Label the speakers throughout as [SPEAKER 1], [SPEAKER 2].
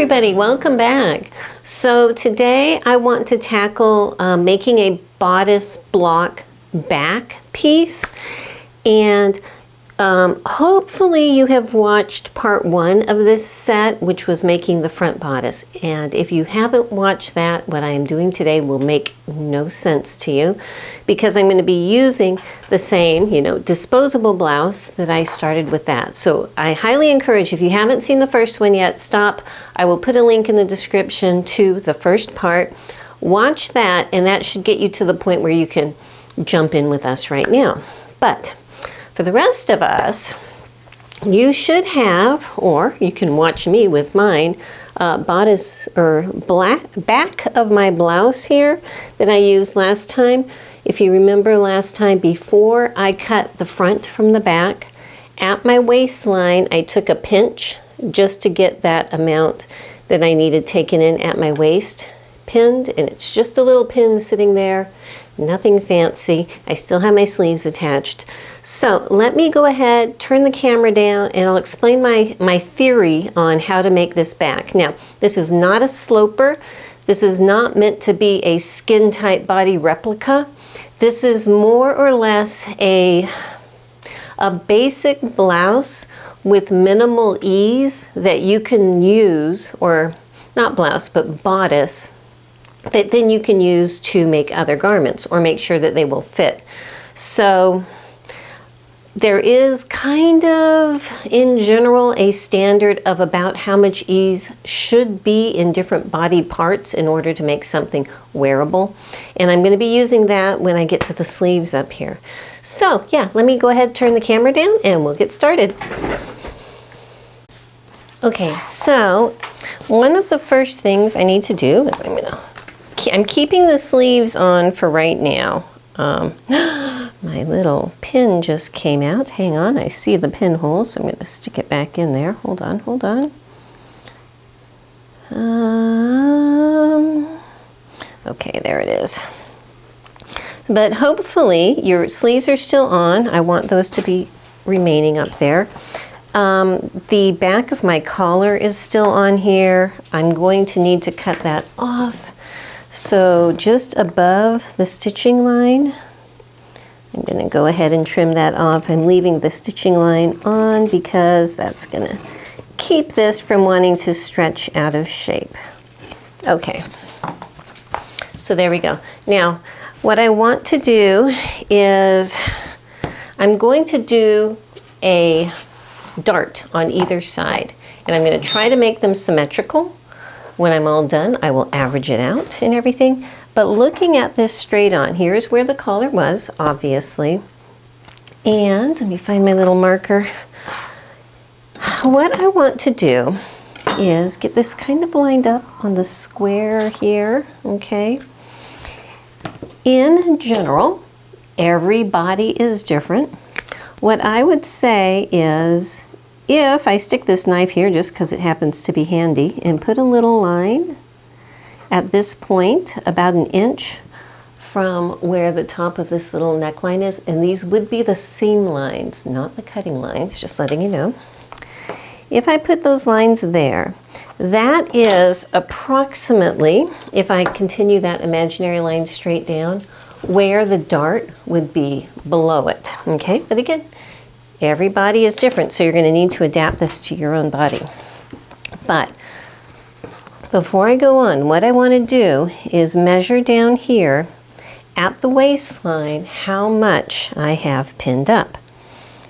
[SPEAKER 1] everybody, welcome back. So today I want to tackle making a bodice block back piece, and hopefully you have watched part 1 of this set, which was making the front bodice. And if you haven't watched that, what I am doing today will make no sense to you, because I'm going to be using the same, disposable blouse that I started with that. So I highly encourage, if you haven't seen the first one yet, stop. I will put a link in the description to the first part. Watch that, and that should get you to the point where you can jump in with us right now. But for the rest of us, you should have, or you can watch me with mine, bodice or back of my blouse here that I used last time. If you remember last time, before I cut the front from the back, at my waistline, I took a pinch just to get that amount that I needed taken in at my waist pinned, and it's just a little pin sitting there. Nothing fancy. I still have my sleeves attached. So let me go ahead, turn the camera down, and I'll explain my theory on how to make this back. Now, this is not a sloper. This is not meant to be a skin tight body replica. This is more or less a basic blouse with minimal ease that you can use, or not blouse, but bodice, that then you can use to make other garments or make sure that they will fit. So there is kind of, in general, a standard of about how much ease should be in different body parts in order to make something wearable. And I'm going to be using that when I get to the sleeves up here. So yeah, let me go ahead, turn the camera down, and we'll get started. Okay, so one of the first things I need to do is I'm keeping the sleeves on for right now. My little pin just came out. Hang on, I see the pinhole, so I'm going to stick it back in there. Hold on, hold on. Okay, there it is. But hopefully your sleeves are still on. I want those to be remaining up there. The back of my collar is still on here. I'm going to need to cut that off. So just above the stitching line, I'm going to go ahead and trim that off. I'm leaving the stitching line on because that's going to keep this from wanting to stretch out of shape. Okay, so there we go. Now, what I want to do is I'm going to do a dart on either side, and I'm going to try to make them symmetrical. When I'm all done, I will average it out and everything. But looking at this straight on, here's where the collar was, obviously. And let me find my little marker. What I want to do is get this kind of lined up on the square here, okay? In general, every body is different. What I would say is, if I stick this knife here just because it happens to be handy and put a little line at this point, about 1 inch from where the top of this little neckline is, and these would be the seam lines, not the cutting lines, just letting you know. If I put those lines there, that is approximately, if I continue that imaginary line straight down, where the dart would be below it, okay? But again, every body is different, so you're going to need to adapt this to your own body. But before I go on, what I want to do is measure down here at the waistline how much I have pinned up.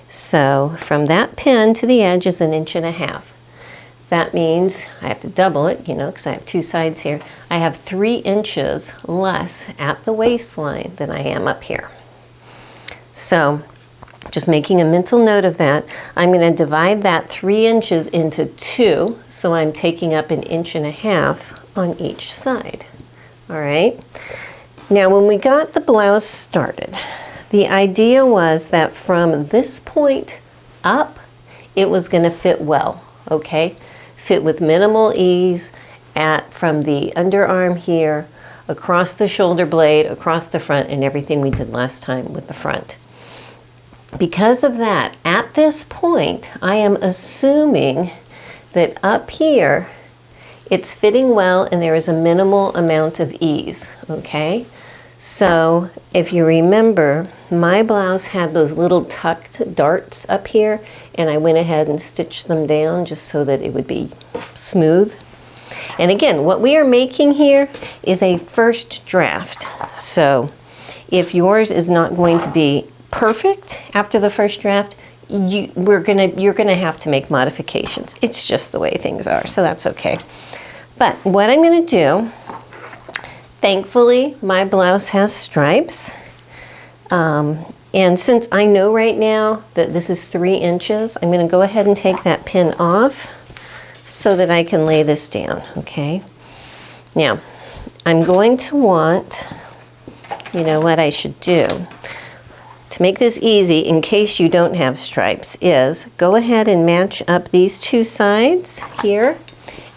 [SPEAKER 1] So from that pin to the edge is 1.5 inches. That means I have to double it, because I have 2 sides here. I have 3 inches less at the waistline than I am up here. So just making a mental note of that, I'm going to divide that 3 inches into 2, so I'm taking up 1.5 inches on each side. All right. Now, when we got the blouse started, the idea was that from this point up, it was going to fit well, okay? Fit with minimal ease from the underarm here, across the shoulder blade, across the front, and everything we did last time with the front. Because of that, at this point, I am assuming that up here It's fitting well and there is a minimal amount of ease, okay? So if you remember, my blouse had those little tucked darts up here, and I went ahead and stitched them down just so that it would be smooth. And again, what we are making here is a first draft. So if yours is not going to be perfect after the first draft, you're gonna have to make modifications. It's just the way things are, so that's okay. But what I'm gonna do, thankfully, my blouse has stripes. And since I know right now that this is 3 inches, I'm going to go ahead and take that pin off so that I can lay this down, okay? Now, I'm going to want, you know what I should do to make this easy in case you don't have stripes is go ahead and match up these 2 sides here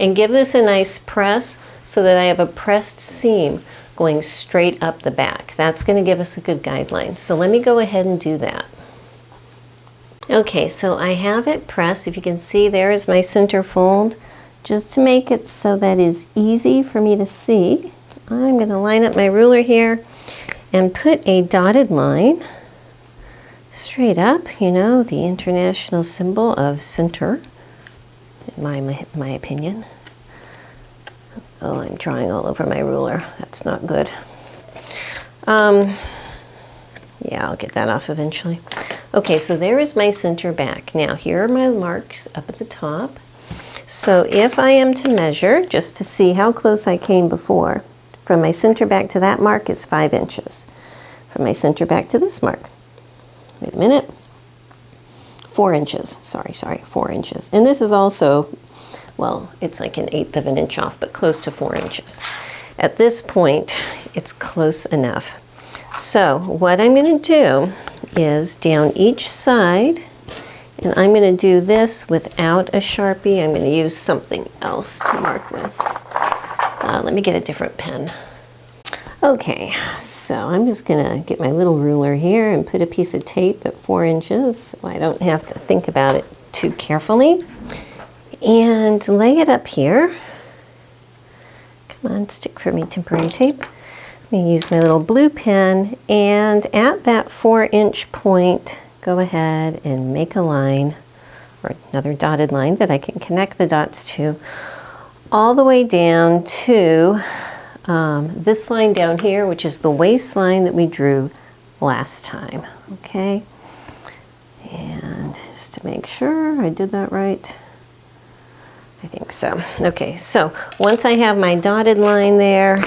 [SPEAKER 1] and give this a nice press so that I have a pressed seam going straight up the back. That's going to give us a good guideline. So let me go ahead and do that. Okay, so I have it pressed. If you can see, there is my center fold. Just to make it so that is easy for me to see, I'm going to line up my ruler here and put a dotted line straight up, you know, the international symbol of center, in my opinion. Oh, I'm drawing all over my ruler. That's not good. Yeah, I'll get that off eventually. Okay, so there is my center back. Now, here are my marks up at the top. So if I am to measure, just to see how close I came before, from my center back to that mark is 5 inches. From my center back to this mark, wait a minute, 4 inches. Sorry, 4 inches. And this is also, well, it's like 1/8 of an inch off, but close to 4 inches. At this point, it's close enough. So what I'm going to do is down each side, and I'm going to do this without a Sharpie. I'm going to use something else to mark with. Let me get a different pen. Okay, so I'm just going to get my little ruler here and put a piece of tape at 4 inches so I don't have to think about it too carefully. And lay it up here. Come on, stick for me, temporary tape. I'm going to use my little blue pen, and at that 4-inch point, go ahead and make a line, or another dotted line that I can connect the dots to, all the way down to this line down here, which is the waistline that we drew last time, okay? And just to make sure I did that right. I think so. Okay, so once I have my dotted line there,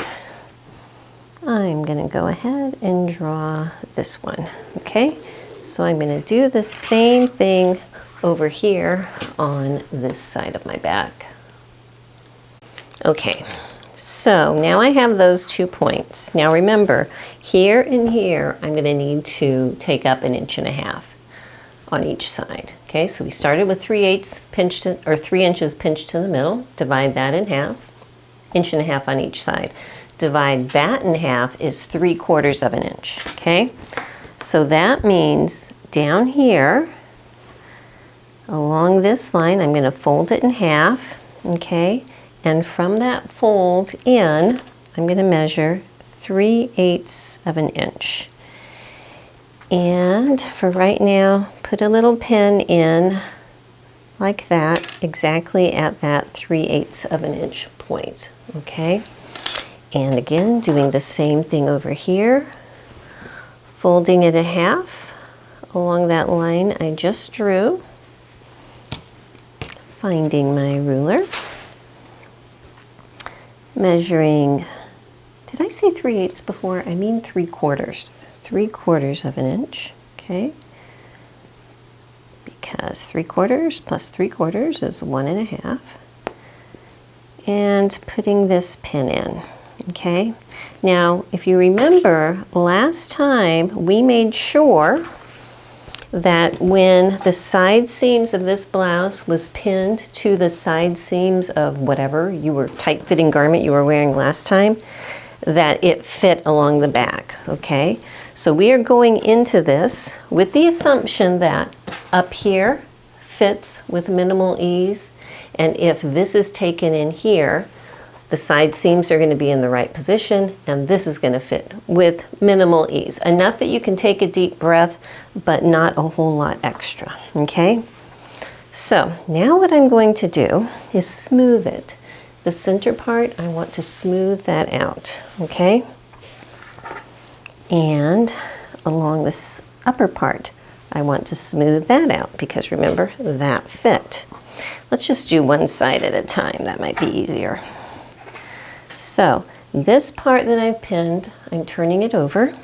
[SPEAKER 1] I'm going to go ahead and draw this one, okay? So I'm going to do the same thing over here on this side of my back. Okay, so now I have those 2 points. Now remember, here and here, I'm going to need to take up 1.5 inches on each side. Okay, so we started with 3/8 pinched, or 3 inches pinched to the middle. Divide that in half, 1.5 inches on each side. Divide that in half is 3/4 of an inch. Okay, so that means down here, along this line, I'm going to fold it in half. Okay, and from that fold in, I'm going to measure 3/8 of an inch. And for right now, put a little pin in like that, exactly at that 3/8 of an inch point, okay? And again, doing the same thing over here, folding it in half along that line I just drew, finding my ruler, measuring, did I say 3/8 before? I mean 3/4. 3/4 of an inch, okay? Because 3/4 plus 3/4 is 1.5. And putting this pin in, okay? Now, if you remember, last time we made sure that when the side seams of this blouse was pinned to the side seams of whatever tight-fitting garment you were wearing last time, that it fit along the back, okay? So we are going into this with the assumption that up here fits with minimal ease, and if this is taken in here, The side seams are going to be in the right position, and this is going to fit with minimal ease. Enough that you can take a deep breath, but not a whole lot extra, okay? So now what I'm going to do is smooth it. The center part, I want to smooth that out, okay? And along this upper part, I want to smooth that out because remember, that fit. Let's just do one side at a time. That might be easier. So this part that I've pinned, I'm turning it over,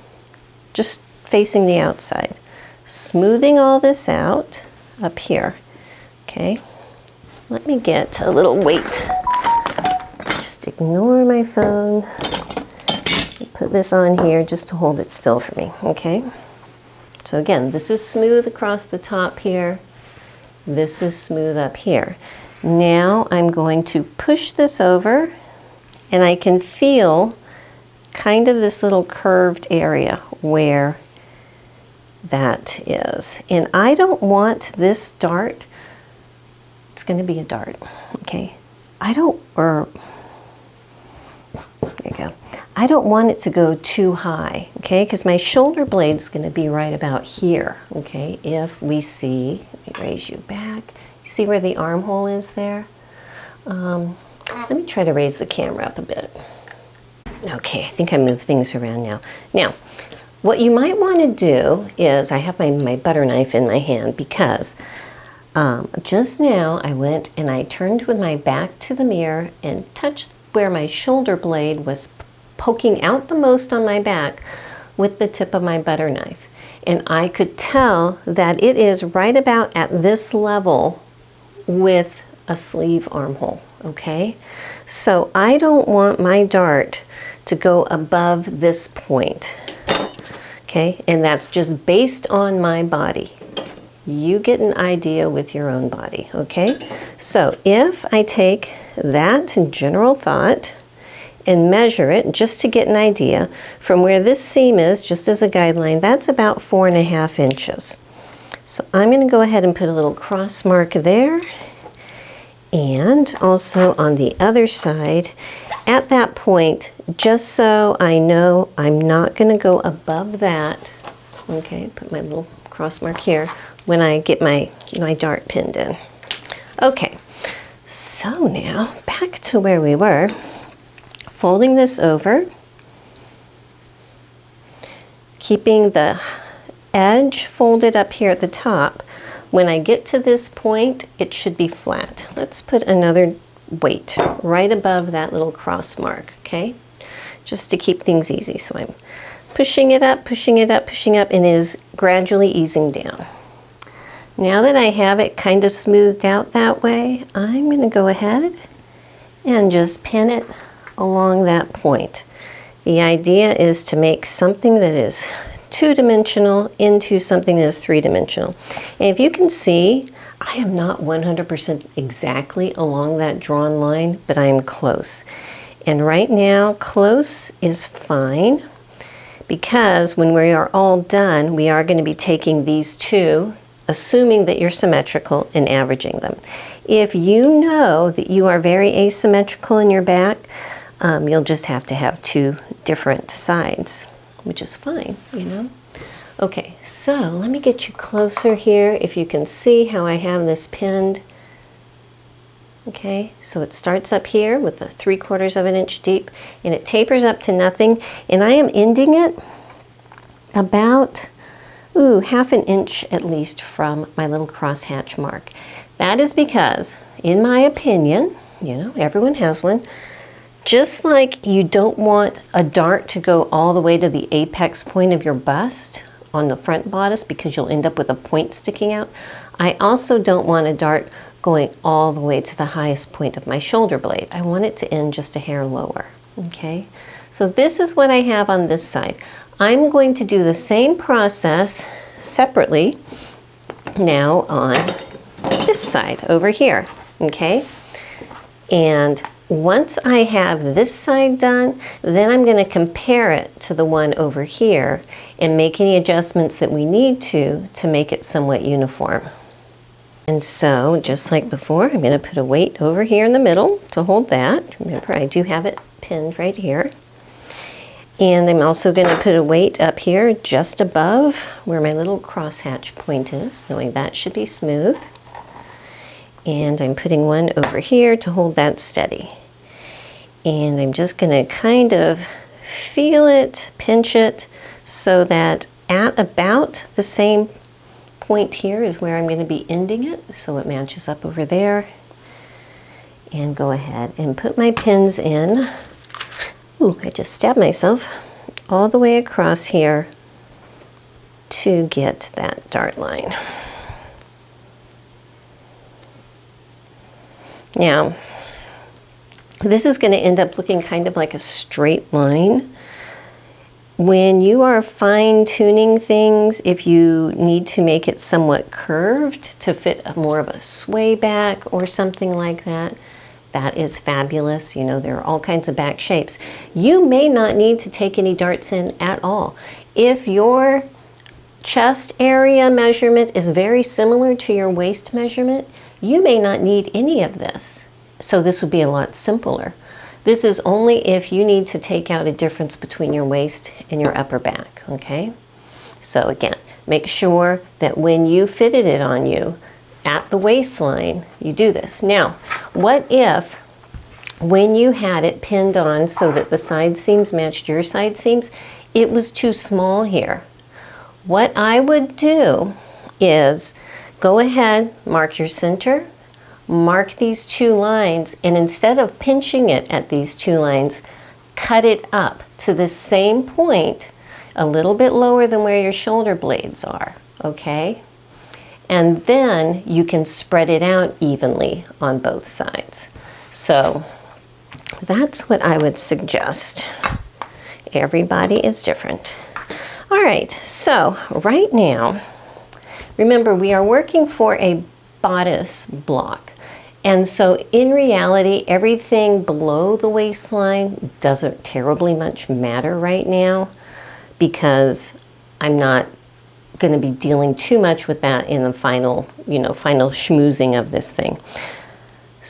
[SPEAKER 1] just facing the outside. Smoothing all this out up here, okay? Let me get a little weight. Just ignore my phone. Put this on here just to hold it still for me, okay? So again, this is smooth across the top here. This is smooth up here. Now I'm going to push this over, and I can feel kind of this little curved area where that is. And I don't want this dart, it's going to be a dart, okay? There you go. I don't want it to go too high, okay? Because my shoulder blade's going to be right about here, okay? If we see, let me raise you back. You see where the armhole is there? Let me try to raise the camera up a bit. Okay, I think I moved things around now. Now, what you might want to do is, I have my butter knife in my hand because just now I went and I turned with my back to the mirror and touched where my shoulder blade was poking out the most on my back with the tip of my butter knife. And I could tell that it is right about at this level with a sleeve armhole, okay? So I don't want my dart to go above this point, okay? And that's just based on my body. You get an idea with your own body, okay? So if I take that general thought and measure it just to get an idea from where this seam is, just as a guideline, that's about 4.5 inches. So I'm going to go ahead and put a little cross mark there, and also on the other side at that point, just so I know I'm not going to go above that. Okay, put my little cross mark here when I get my dart pinned in. Okay, so now back to where we were. Folding this over, keeping the edge folded up here at the top. When I get to this point, it should be flat. Let's put another weight right above that little cross mark, okay? Just to keep things easy. So I'm pushing it up, pushing it up, pushing up, and it is gradually easing down. Now that I have it kind of smoothed out that way, I'm going to go ahead and just pin it along that point. The idea is to make something that is two-dimensional into something that is three-dimensional. And if you can see, I am not 100% exactly along that drawn line, but I am close. And right now, close is fine, because when we are all done, we are going to be taking these two, assuming that you're symmetrical, and averaging them. If you know that you are very asymmetrical in your back, you'll just have to have two different sides, which is fine, you know. Okay, so let me get you closer here. If you can see how I have this pinned. Okay, so it starts up here with a 3/4 of an inch deep, and it tapers up to nothing. And I am ending it about, half an inch at least from my little crosshatch mark. That is because, in my opinion, you know, everyone has one, just like you don't want a dart to go all the way to the apex point of your bust on the front bodice because you'll end up with a point sticking out, I also don't want a dart going all the way to the highest point of my shoulder blade. I want it to end just a hair lower, okay? So this is what I have on this side. I'm going to do the same process separately now on this side over here, okay? And once I have this side done, then I'm going to compare it to the one over here and make any adjustments that we need to make it somewhat uniform. And so, just like before, I'm going to put a weight over here in the middle to hold that. Remember, I do have it pinned right here. And I'm also going to put a weight up here just above where my little crosshatch point is, knowing that should be smooth. And I'm putting one over here to hold that steady. And I'm just going to kind of feel it, pinch it, so that at about the same point here is where I'm going to be ending it, so it matches up over there. And go ahead and put my pins in. Ooh, I just stabbed myself all the way across here to get that dart line. Now, this is going to end up looking kind of like a straight line. When you are fine-tuning things, if you need to make it somewhat curved to fit more of a sway back or something like that, that is fabulous. You know, there are all kinds of back shapes. You may not need to take any darts in at all. If your chest area measurement is very similar to your waist measurement, you may not need any of this. So this would be a lot simpler. This is only if you need to take out a difference between your waist and your upper back, okay? So again, make sure that when you fitted it on you, at the waistline, you do this. Now, what if when you had it pinned on so that the side seams matched your side seams, it was too small here? What I would do is go ahead, mark your center, mark these two lines, and instead of pinching it at these two lines, cut it up to the same point, a little bit lower than where your shoulder blades are, okay? And then you can spread it out evenly on both sides. So that's what I would suggest. Everybody is different. All right, so right now, remember we are working for a bodice block. And so in reality, everything below the waistline doesn't terribly much matter right now because I'm not going to be dealing too much with that in the final, final schmoozing of this thing.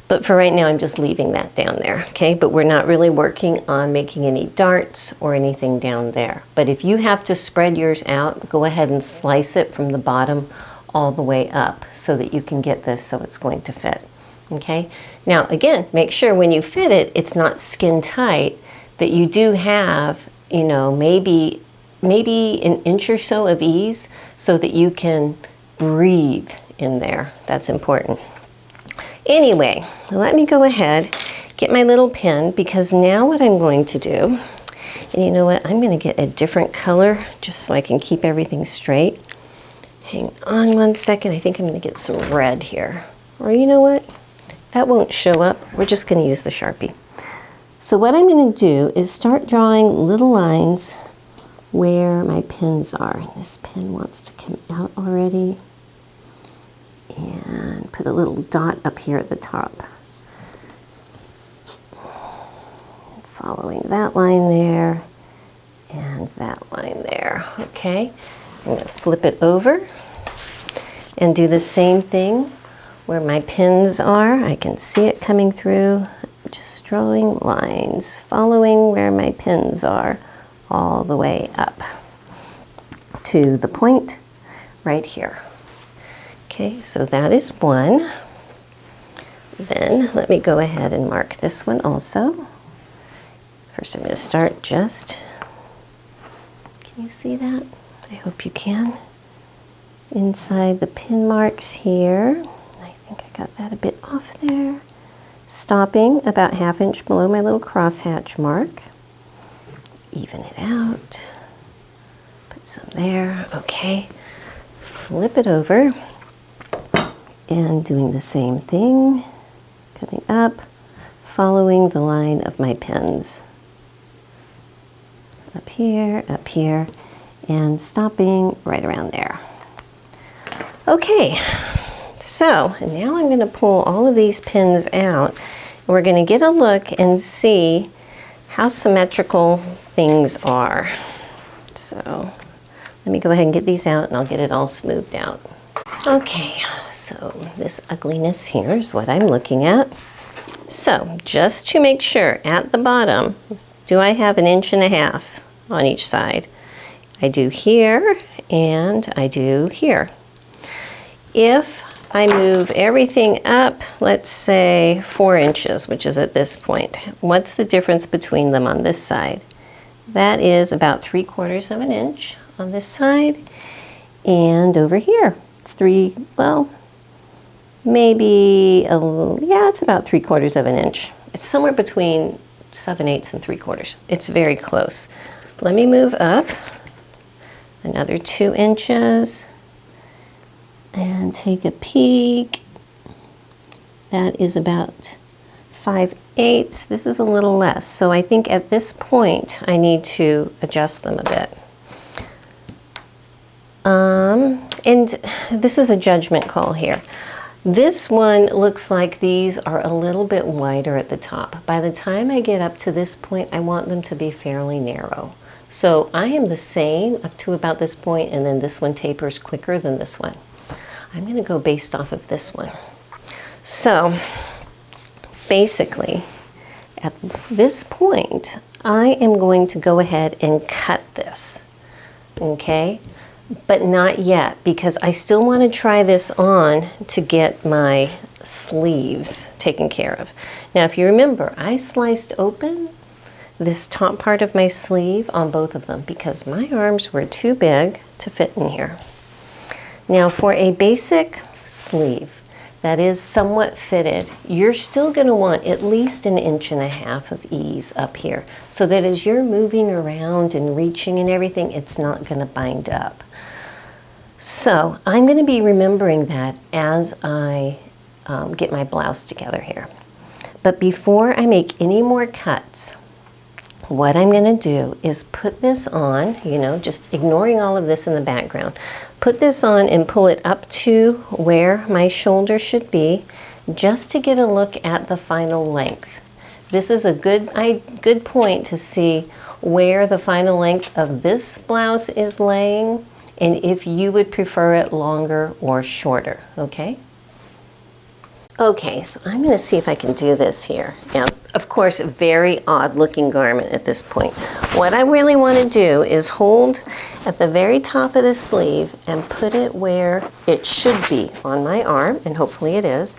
[SPEAKER 1] But for right now, I'm just leaving that down there, okay? But we're not really working on making any darts or anything down there. But if you have to spread yours out, go ahead and slice it from the bottom all the way up so that you can get this so it's going to fit, okay? Now, again, make sure when you fit it, it's not skin tight, that you do have, maybe an inch or so of ease so that you can breathe in there. That's important. Anyway, let me go ahead, get my little pin, because now what I'm going to do, and you know what, I'm going to get a different color just so I can keep everything straight. Hang on one second, I think I'm going to get some red here. Or you know what, that won't show up, we're just going to use the Sharpie. So what I'm going to do is start drawing little lines where my pins are. This pin wants to come out already. And put a little dot up here at the top. Following that line there and that line there. Okay, I'm going to flip it over and do the same thing where my pins are. I can see it coming through. Just drawing lines, following where my pins are all the way up to the point right here. Okay, so that is one. Then let me go ahead and mark this one also. First I'm going to start just, can you see that? I hope you can. Inside the pin marks here. I think I got that a bit off there. Stopping about 1/2 inch below my little crosshatch mark. Even it out. Put some there. Okay. Flip it over. And doing the same thing, coming up, following the line of my pins. Up here, and stopping right around there. Okay, so now I'm going to pull all of these pins out, and we're going to get a look and see how symmetrical things are. So let me go ahead and get these out, and I'll get it all smoothed out. Okay, so this ugliness here is what I'm looking at. So just to make sure, at the bottom, do I have 1.5 inches on each side? I do here, and I do here. If I move everything up, let's say 4 inches, which is at this point, what's the difference between them on this side? That is about 3/4 inch on this side, and over here, it's maybe it's about 3/4 inch. It's somewhere between 7/8 and 3/4. It's very close. Let me move up another 2 inches and take a peek. That is about 5/8. This is a little less. So I think at this point I need to adjust them a bit. And this is a judgment call here. This one looks like these are a little bit wider at the top. By the time I get up to this point, I want them to be fairly narrow. So I am the same up to about this point, and then this one tapers quicker than this one. I'm going to go based off of this one. So basically, at this point, I am going to go ahead and cut this, okay? But not yet, because I still want to try this on to get my sleeves taken care of. Now, if you remember, I sliced open this top part of my sleeve on both of them because my arms were too big to fit in here. Now, for a basic sleeve that is somewhat fitted, you're still going to want at least 1.5 inches of ease up here so that as you're moving around and reaching and everything, it's not going to bind up. So I'm going to be remembering that as I get my blouse together here. But before I make any more cuts, what I'm going to do is put this on, just ignoring all of this in the background. Put this on and pull it up to where my shoulder should be, just to get a look at the final length. This is a good point to see where the final length of this blouse is laying, and if you would prefer it longer or shorter, okay? Okay, so I'm going to see if I can do this here. Now, of course, a very odd looking garment at this point. What I really want to do is hold at the very top of the sleeve and put it where it should be on my arm, and hopefully it is.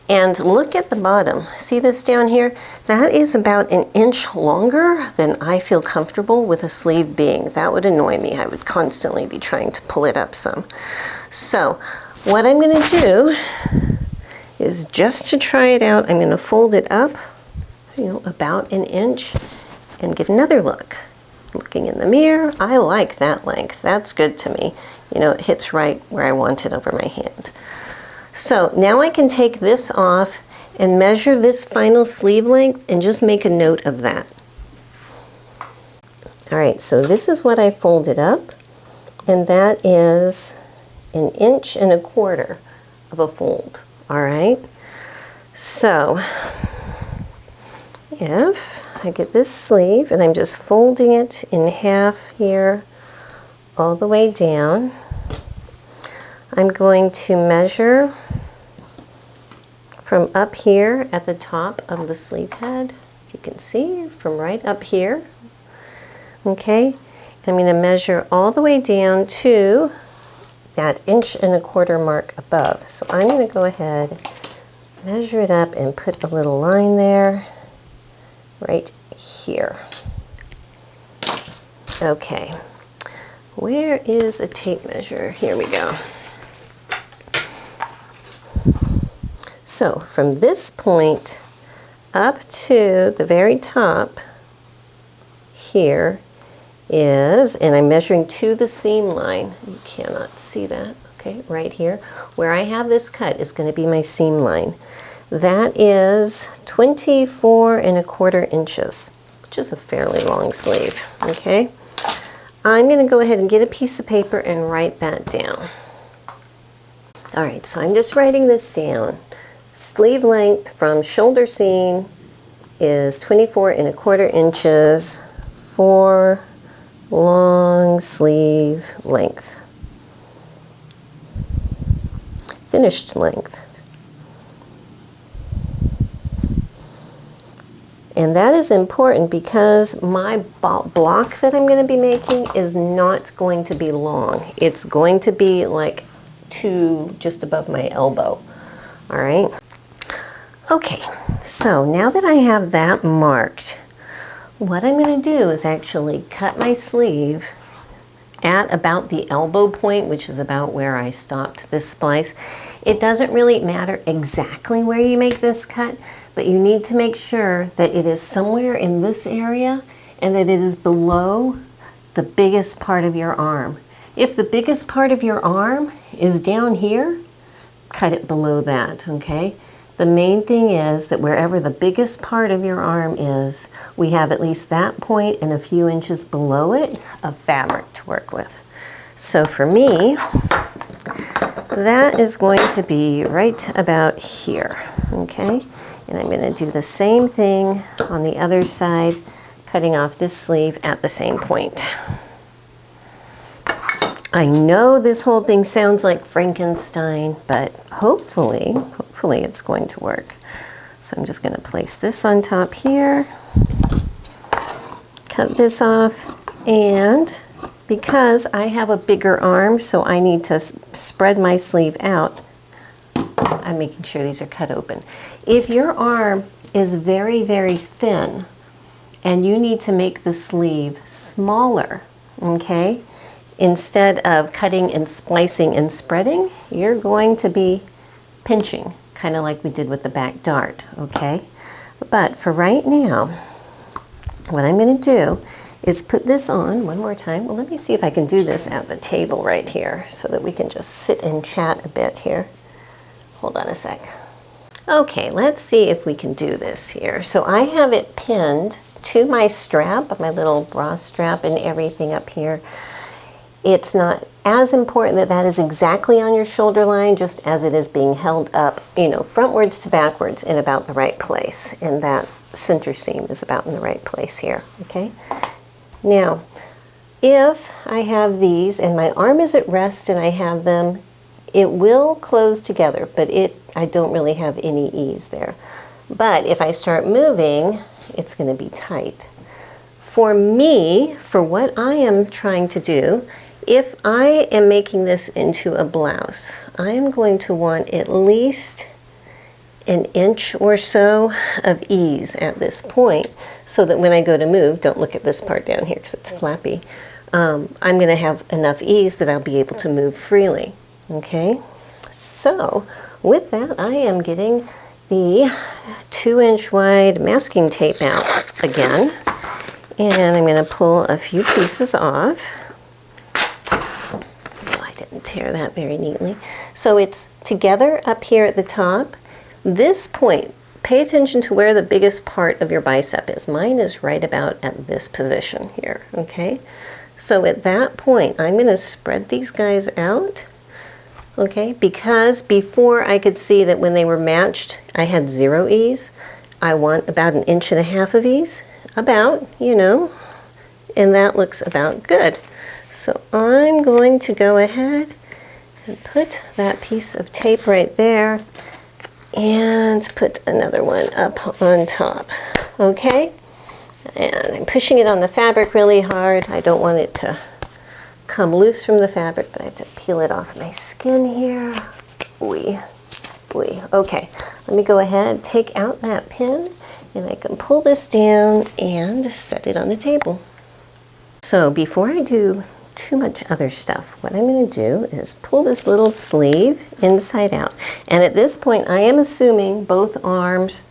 [SPEAKER 1] And look at the bottom. See this down here? That is about 1 inch longer than I feel comfortable with a sleeve being. That would annoy me. I would constantly be trying to pull it up some. So what I'm going to do is, just to try it out, I'm going to fold it up, about 1 inch, and give another look. Looking in the mirror, I like that length. That's good to me. It hits right where I want it over my hand. So now I can take this off and measure this final sleeve length and just make a note of that. All right, so this is what I folded up, and that is 1.25 inches of a fold. All right, so if I get this sleeve and I'm just folding it in half here all the way down, I'm going to measure from up here at the top of the sleeve head. You can see from right up here, okay? I'm going to measure all the way down to that 1.25 inch mark above. So I'm going to go ahead, measure it up, and put a little line there, right here. Okay, where is a tape measure? Here we go. So from this point up to the very top here is, and I'm measuring to the seam line. You cannot see that, okay, right here. Where I have this cut is going to be my seam line. That is 24.25 inches, which is a fairly long sleeve, okay? I'm going to go ahead and get a piece of paper and write that down. All right, so I'm just writing this down. Sleeve length from shoulder seam is 24.25 inches for long sleeve length. finished length. And that is important because my block that I'm going to be making is not going to be long. It's going to be like just above my elbow. All right. Okay, so now that I have that marked, what I'm going to do is actually cut my sleeve at about the elbow point, which is about where I stopped this splice. It doesn't really matter exactly where you make this cut, but you need to make sure that it is somewhere in this area and that it is below the biggest part of your arm. If the biggest part of your arm is down here, cut it below that, okay? The main thing is that wherever the biggest part of your arm is, we have at least that point and a few inches below it of fabric to work with. So for me, that is going to be right about here, okay? And I'm going to do the same thing on the other side, cutting off this sleeve at the same point. I know this whole thing sounds like Frankenstein, but hopefully it's going to work. So I'm just going to place this on top here, cut this off, and because I have a bigger arm, so I need to spread my sleeve out, I'm making sure these are cut open. If your arm is very, very thin and you need to make the sleeve smaller, okay, instead of cutting and splicing and spreading, you're going to be pinching, kind of like we did with the back dart, okay? But for right now, what I'm going to do is put this on one more time. Well, let me see if I can do this at the table right here so that we can just sit and chat a bit here. Hold on a sec. Okay, let's see if we can do this here. So I have it pinned to my strap, my little bra strap and everything up here. It's not as important that that is exactly on your shoulder line, just as it is being held up, you know, frontwards to backwards in about the right place. And that center seam is about in the right place here, okay? Now, if I have these and my arm is at rest and I have them, it will close together, but I don't really have any ease there. But if I start moving, it's going to be tight. For me, for what I am trying to do, if I am making this into a blouse, I am going to want at least an inch or so of ease at this point, so that when I go to move, don't look at this part down here because it's flappy, I'm going to have enough ease that I'll be able to move freely. Okay, so with that, I am getting the 2-inch wide masking tape out again, and I'm going to pull a few pieces off. Oh, I didn't tear that very neatly. So it's together up here at the top. This point, pay attention to where the biggest part of your bicep is. Mine is right about at this position here, okay? So at that point, I'm going to spread these guys out. Okay, because before I could see that when they were matched, I had 0 ease. I want about 1.5 inches of ease, about, you know, and that looks about good. So I'm going to go ahead and put that piece of tape right there and put another one up on top, okay? And I'm pushing it on the fabric really hard. I don't want it to come loose from the fabric, but I have to peel it off my skin here. Oy, boy. Okay, let me go ahead, take out that pin, and I can pull this down and set it on the table. So before I do too much other stuff, what I'm going to do is pull this little sleeve inside out. And at this point, I am assuming both arms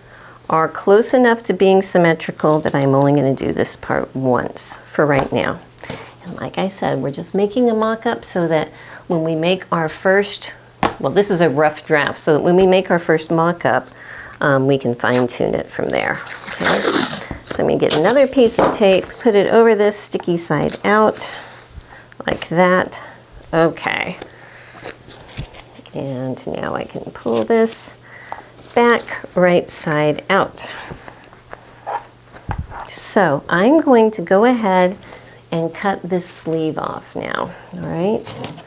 [SPEAKER 1] are close enough to being symmetrical that I'm only going to do this part once for right now. And like I said, we're just making a mock-up so that when we make our first, well, this is a rough draft, so that when we make our first mock-up, we can fine-tune it from there. Okay? So I'm going to get another piece of tape, put it over this sticky side out, like that. Okay. And now I can pull this back right side out. So I'm going to go ahead and cut this sleeve off now, all right?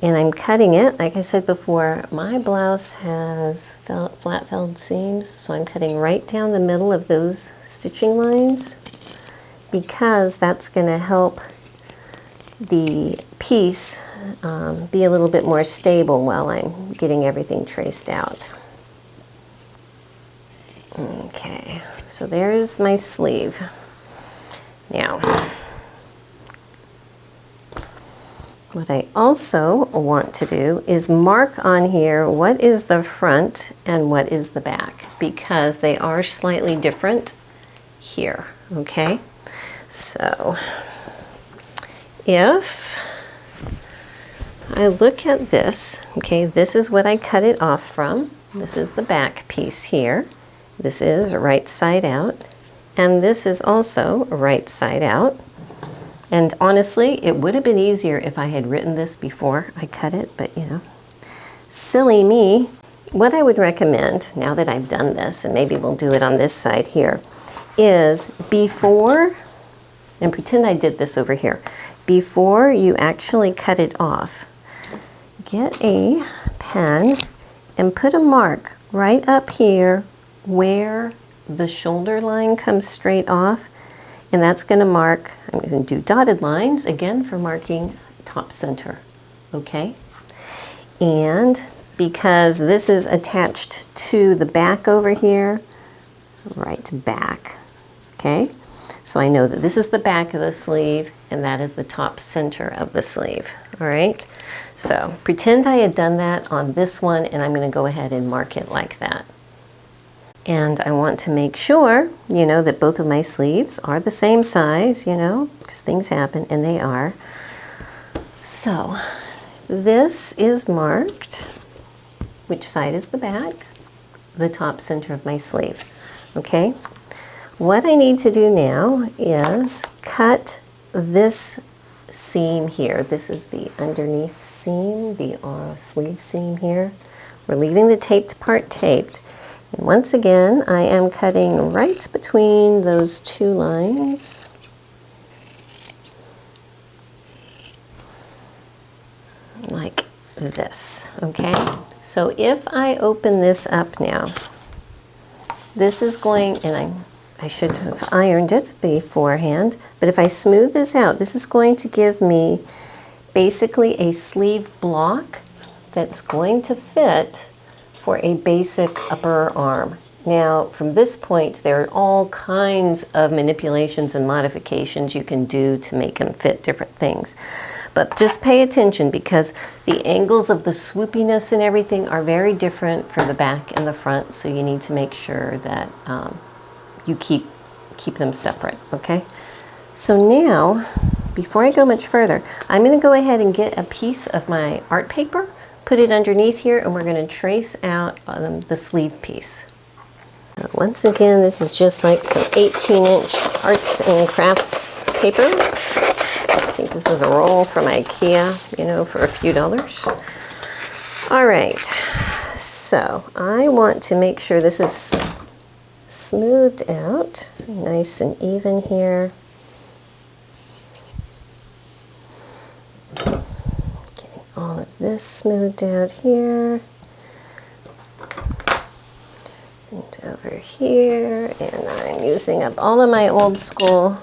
[SPEAKER 1] And I'm cutting it, like I said before, my blouse has flat felled seams, so I'm cutting right down the middle of those stitching lines because that's going to help the piece be a little bit more stable while I'm getting everything traced out. Okay, so there's my sleeve. Now, what I also want to do is mark on here what is the front and what is the back, because they are slightly different here, okay? So, if I look at this, okay, this is what I cut it off from. This is the back piece here. This is right side out, and this is also right side out. And honestly, it would have been easier if I had written this before I cut it, but you know, silly me. What I would recommend, now that I've done this, and maybe we'll do it on this side here, is before, and pretend I did this over here, before you actually cut it off, get a pen and put a mark right up here where the shoulder line comes straight off, and that's going to mark, I'm going to do dotted lines again for marking top center, okay? And because this is attached to the back over here, right back, okay? So I know that this is the back of the sleeve and that is the top center of the sleeve, all right? So pretend I had done that on this one, and I'm going to go ahead and mark it like that. And I want to make sure, you know, that both of my sleeves are the same size, you know, because things happen, and they are. So this is marked, which side is the back, the top center of my sleeve, okay? What I need to do now is cut this seam here. This is the underneath seam, the sleeve seam here. We're leaving the taped part taped. And once again, I am cutting right between those two lines. Like this, okay? So if I open this up now, this is going, and I should have ironed it beforehand, but if I smooth this out, this is going to give me basically a sleeve block that's going to fit for a basic upper arm. Now, from this point, there are all kinds of manipulations and modifications you can do to make them fit different things. But just pay attention, because the angles of the swoopiness and everything are very different for the back and the front, so you need to make sure that you keep them separate, okay? So now, before I go much further, I'm gonna go ahead and get a piece of my art paper, put it underneath here, and we're going to trace out the sleeve piece. Once again, this is just like some 18-inch arts and crafts paper. I think this was a roll from IKEA, you know, for a few dollars. All right, so I want to make sure this is smoothed out, nice and even here. All of this smoothed out here, and over here, and I'm using up all of my old school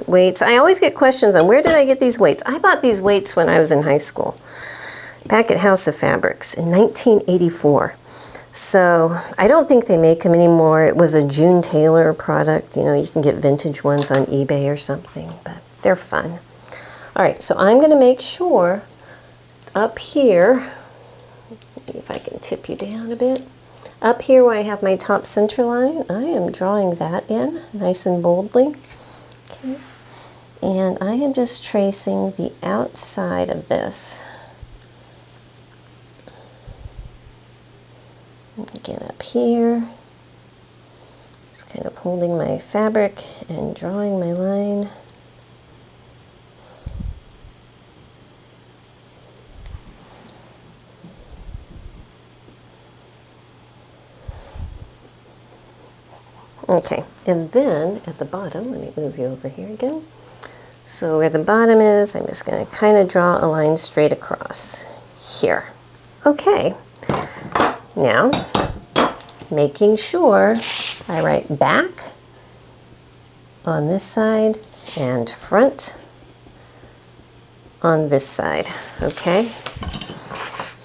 [SPEAKER 1] weights. I always get questions on where did I get these weights. I bought these weights when I was in high school, back at House of Fabrics in 1984. So I don't think they make them anymore. It was a June Taylor product. You know, you can get vintage ones on eBay or something, but they're fun. All right, so I'm going to make sure up here, see if I can tip you down a bit. Up here where I have my top center line, I am drawing that in nice and boldly. Okay. And I am just tracing the outside of this. Again, up here, just kind of holding my fabric and drawing my line. Okay, and then at the bottom, let me move you over here again. So where the bottom is, I'm just going to kind of draw a line straight across here. Okay, now making sure I write back on this side and front on this side, okay?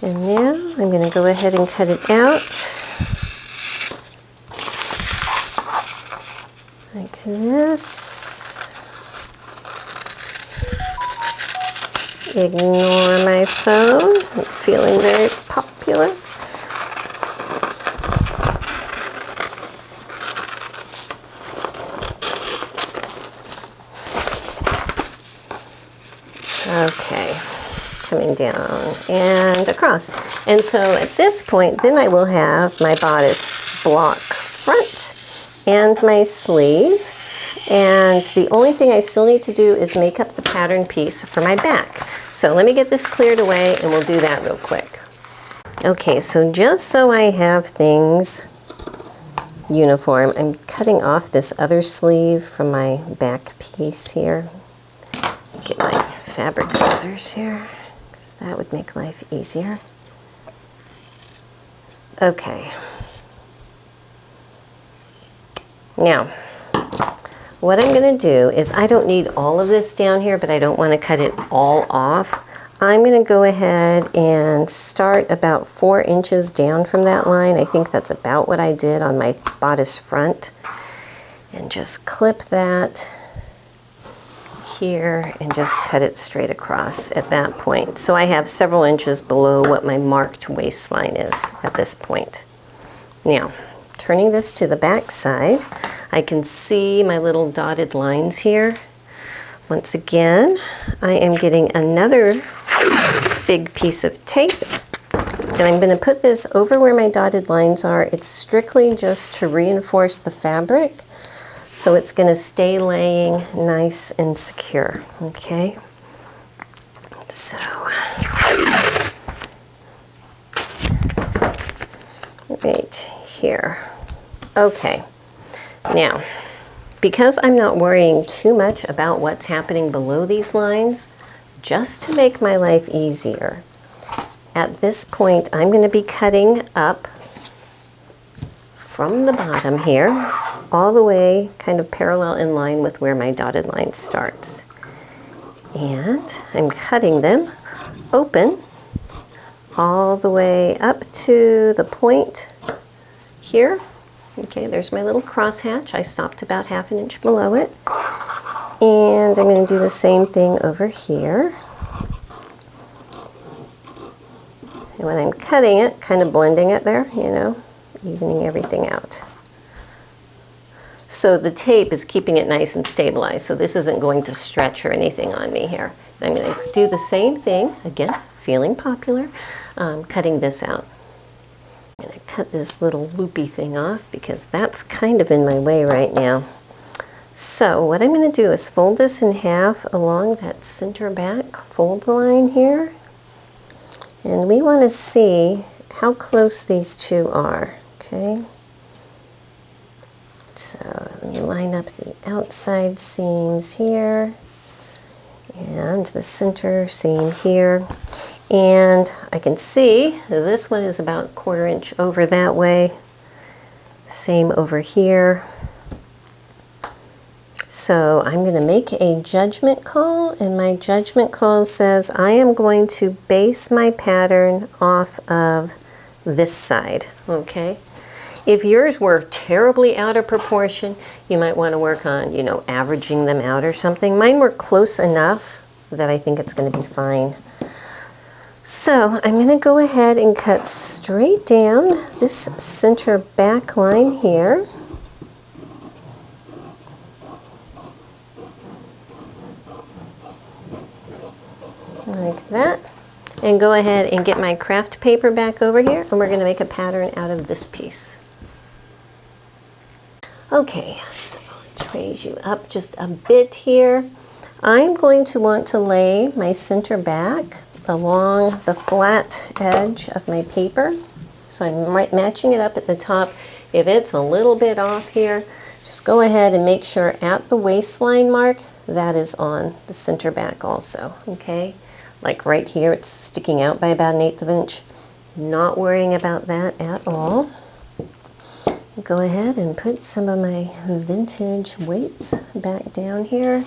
[SPEAKER 1] And now I'm going to go ahead and cut it out like this. Ignore my phone, I'm feeling very popular. Okay, coming down and across. And so at this point, then I will have my bodice block front and my sleeve. And the only thing I still need to do is make up the pattern piece for my back. So let me get this cleared away and we'll do that real quick. Okay, so just so I have things uniform, I'm cutting off this other sleeve from my back piece here. Get my fabric scissors here, because that would make life easier. Okay. Now, what I'm going to do is, I don't need all of this down here, but I don't want to cut it all off. I'm going to go ahead and start about 4 inches down from that line. I think that's about what I did on my bodice front. And just clip that here and just cut it straight across at that point. So I have several inches below what my marked waistline is at this point. Now, turning this to the back side, I can see my little dotted lines here. Once again, I am getting another big piece of tape, and I'm going to put this over where my dotted lines are. It's strictly just to reinforce the fabric, so it's going to stay laying nice and secure, okay? So, right here. Okay, now, because I'm not worrying too much about what's happening below these lines, just to make my life easier, at this point I'm going to be cutting up from the bottom here, all the way kind of parallel in line with where my dotted line starts. And I'm cutting them open all the way up to the point here. Okay, there's my little crosshatch. I stopped about 1/2 inch below it. And I'm going to do the same thing over here. And when I'm cutting it, kind of blending it there, you know, evening everything out. So the tape is keeping it nice and stabilized, so this isn't going to stretch or anything on me here. I'm going to do the same thing, again, feeling popular, cutting this out. I'm going to cut this little loopy thing off because that's kind of in my way right now. So what I'm going to do is fold this in half along that center back fold line here. And we want to see how close these two are, okay? So let me line up the outside seams here and the center seam here. And I can see this one is about 1/4 inch over that way. Same over here. So I'm going to make a judgment call, and my judgment call says I am going to base my pattern off of this side, okay? If yours were terribly out of proportion, you might want to work on, you know, averaging them out or something. Mine were close enough that I think it's going to be fine. So I'm going to go ahead and cut straight down this center back line here. Like that. And go ahead and get my craft paper back over here, and we're going to make a pattern out of this piece. Okay, so let's raise you up just a bit here. I'm going to want to lay my center back along the flat edge of my paper. So I'm matching it up at the top. If it's a little bit off here, just go ahead and make sure at the waistline mark that is on the center back also, okay? like right here, it's sticking out by about 1/8 of an inch. Not worrying about that at all. Go ahead and put some of my vintage weights back down here.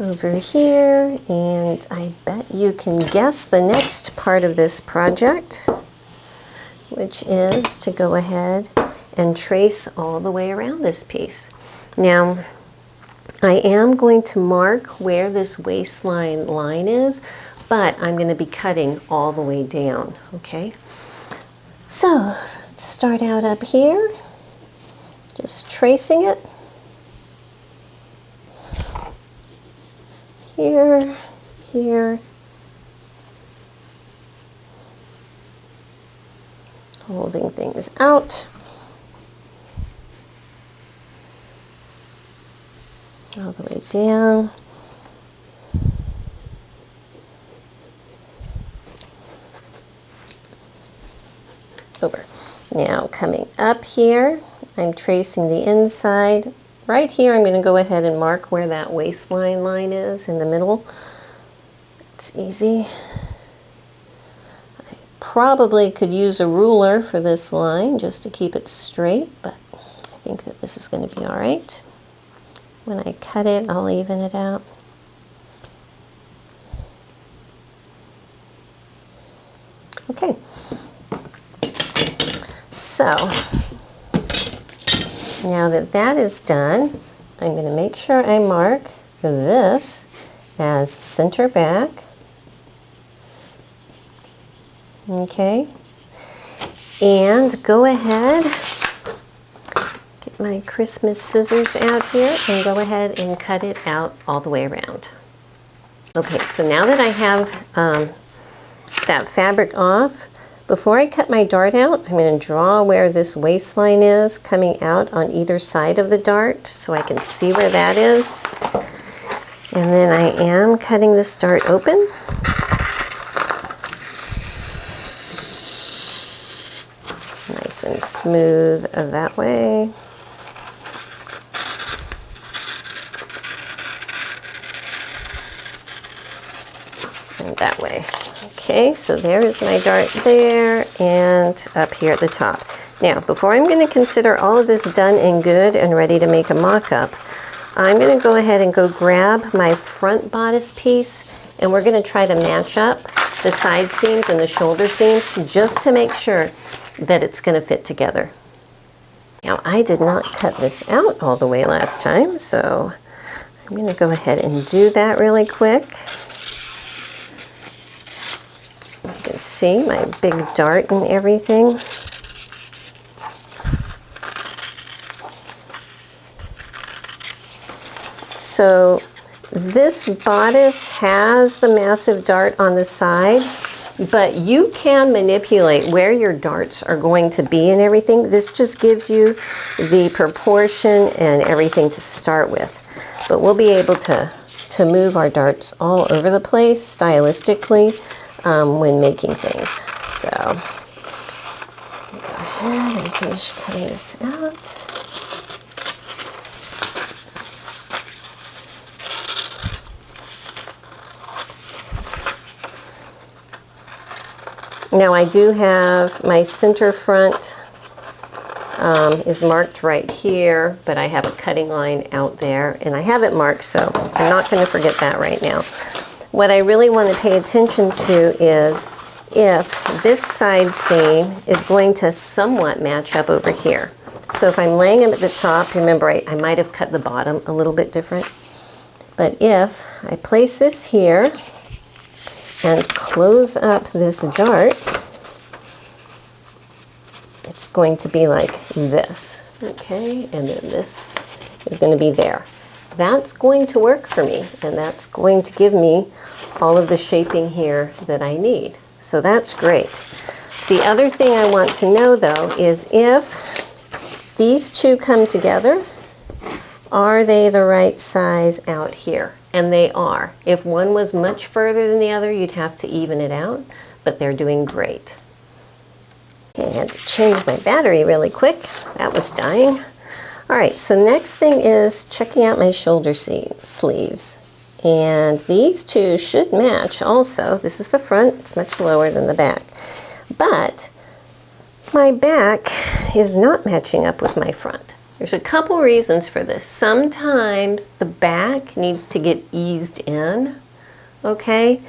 [SPEAKER 1] And over here, and I bet you can guess the next part of this project, which is to go ahead and trace all the way around this piece. Now, I am going to mark where this waistline line is, but I'm going to be cutting all the way down, okay? So, let's start out up here, just tracing it. Here, here, holding things out. All the way down. Over. Now coming up here, I'm tracing the inside. Right here, I'm going to go ahead and mark where that waistline line is in the middle. It's easy. I probably could use a ruler for this line just to keep it straight, but I think that this is going to be all right. When I cut it, I'll even it out. Okay. So, now that that is done, I'm going to make sure I mark this as center back. Okay. And go ahead, get my Christmas scissors out here and go ahead and cut it out all the way around. Okay, so now that I have that fabric off, before I cut my dart out, I'm going to draw where this waistline is coming out on either side of the dart so I can see where that is. And then I am cutting this dart open. Nice and smooth that way. And that way. Okay, so there is my dart there and up here at the top. Now, before I'm going to consider all of this done and good and ready to make a mock-up, I'm going to go ahead and go grab my front bodice piece, and we're going to try to match up the side seams and the shoulder seams just to make sure that it's going to fit together. Now, I did not cut this out all the way last time, so I'm going to go ahead and do that really quick. You can see my big dart and everything. So this bodice has the massive dart on the side, but you can manipulate where your darts are going to be and everything. This just gives you the proportion and everything to start with. But we'll be able to move our darts all over the place stylistically when making things. So go ahead and finish cutting this out. Now I do have my center front is marked right here, but I have a cutting line out there, and I have it marked, so I'm not going to forget that right now. What I really want to pay attention to is if this side seam is going to somewhat match up over here. So if I'm laying them at the top, remember I might have cut the bottom a little bit different, but if I place this here and close up this dart, it's going to be like this, okay? And then this is going to be there. That's going to work for me, and that's going to give me all of the shaping here that I need. So that's great. The other thing I want to know, though, is if these two come together, are they the right size out here? And they are. If one was much further than the other, you'd have to even it out, but they're doing great. Okay, I had to change my battery really quick. That was dying. All right, so next thing is checking out my shoulder sleeves. And these two should match also. This is the front, it's much lower than the back. But my back is not matching up with my front. There's a couple reasons for this. Sometimes the back needs to get eased in, okay?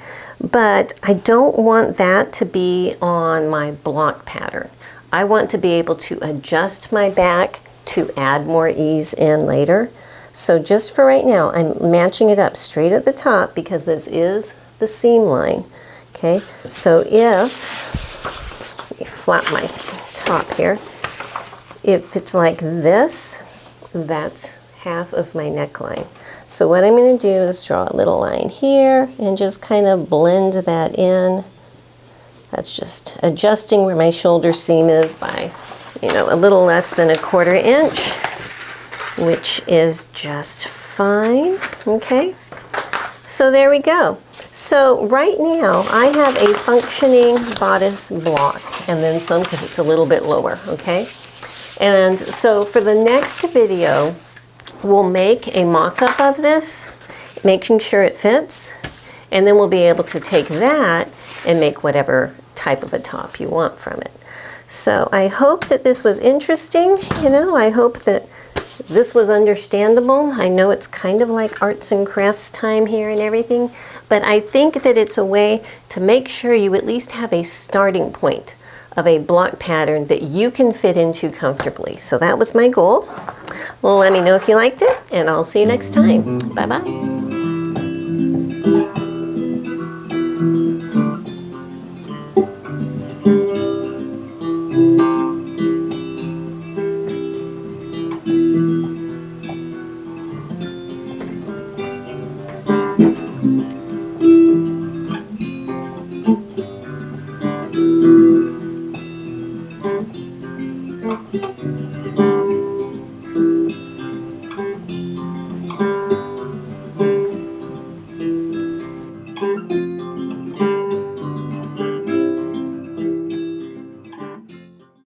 [SPEAKER 1] But I don't want that to be on my block pattern. I want to be able to adjust my back to add more ease in later. So just for right now, I'm matching it up straight at the top because this is the seam line, okay? So let me flap my top here. If it's like this, that's half of my neckline. So what I'm going to do is draw a little line here and just kind of blend that in. That's just adjusting where my shoulder seam is by, a little less than 1/4 inch, which is just fine, okay? So there we go. So right now I have a functioning bodice block and then some because it's a little bit lower, okay? And so for the next video, we'll make a mock-up of this, making sure it fits, and then we'll be able to take that and make whatever type of a top you want from it. So I hope that this was interesting, I hope that this was understandable. I know it's kind of like arts and crafts time here and everything, but I think that it's a way to make sure you at least have a starting point of a block pattern that you can fit into comfortably. So that was my goal. Well, let me know if you liked it, and I'll see you next time. Bye-bye.